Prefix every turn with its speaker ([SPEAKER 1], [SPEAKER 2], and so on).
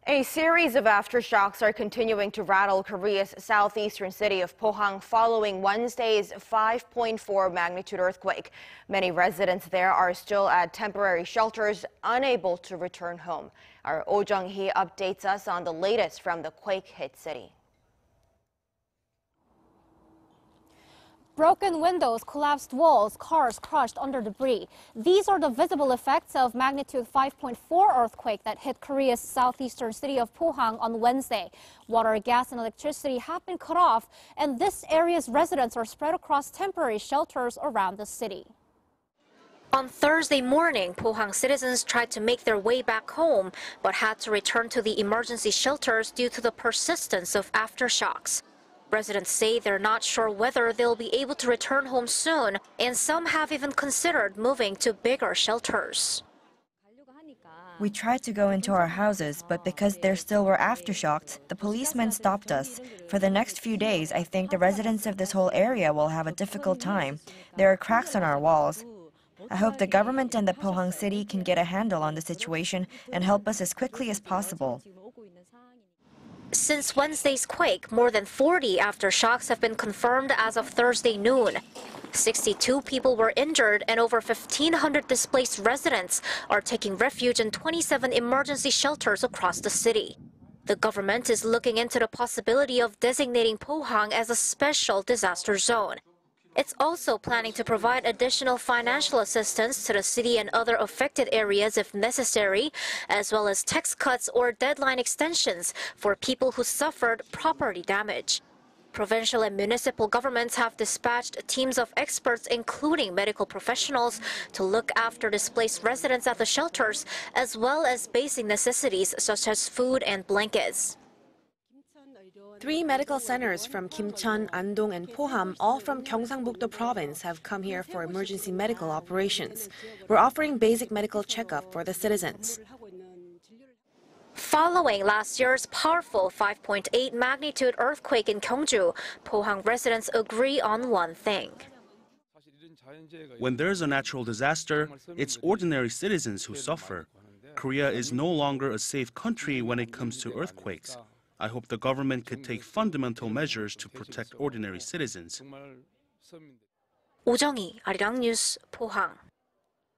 [SPEAKER 1] A series of aftershocks are continuing to rattle Korea's southeastern city of Pohang following Wednesday's 5.4 magnitude earthquake. Many residents there are still at temporary shelters, unable to return home. Our Oh Jung-hee updates us on the latest from the quake-hit city.
[SPEAKER 2] Broken windows, collapsed walls, cars crushed under debris. These are the visible effects of magnitude 5.4 earthquake that hit Korea's southeastern city of Pohang on Wednesday. Water, gas, and electricity have been cut off, and this area's residents are spread across temporary shelters around the city. On Thursday morning, Pohang citizens tried to make their way back home, but had to return to the emergency shelters due to the persistence of aftershocks. Residents say they're not sure whether they'll be able to return home soon, and some have even considered moving to bigger shelters.
[SPEAKER 3] We tried to go into our houses, but because there still were aftershocks, the policemen stopped us. For the next few days, I think the residents of this whole area will have a difficult time. There are cracks on our walls. I hope the government and the Pohang city can get a handle on the situation and help us as quickly as possible.
[SPEAKER 2] Since Wednesday's quake, more than 40 aftershocks have been confirmed as of Thursday noon. 62 people were injured and over 1,500 displaced residents are taking refuge in 27 emergency shelters across the city. The government is looking into the possibility of designating Pohang as a special disaster zone. It's also planning to provide additional financial assistance to the city and other affected areas if necessary, as well as tax cuts or deadline extensions for people who suffered property damage. Provincial and municipal governments have dispatched teams of experts, including medical professionals, to look after displaced residents at the shelters, as well as basic necessities such as food and blankets.
[SPEAKER 4] 3 medical centers from Kimcheon, Andong, and Pohang, all from Gyeongsang-buk-do province, have come here for emergency medical operations. We're offering basic medical checkup for the citizens.
[SPEAKER 2] Following last year's powerful 5.8 magnitude earthquake in Gyeongju, Pohang residents agree on one thing.
[SPEAKER 5] When there's a natural disaster, it's ordinary citizens who suffer. Korea is no longer a safe country when it comes to earthquakes. I hope the government could take fundamental measures to protect ordinary citizens.
[SPEAKER 2] Oh Jung-hee, Arirang News, Pohang.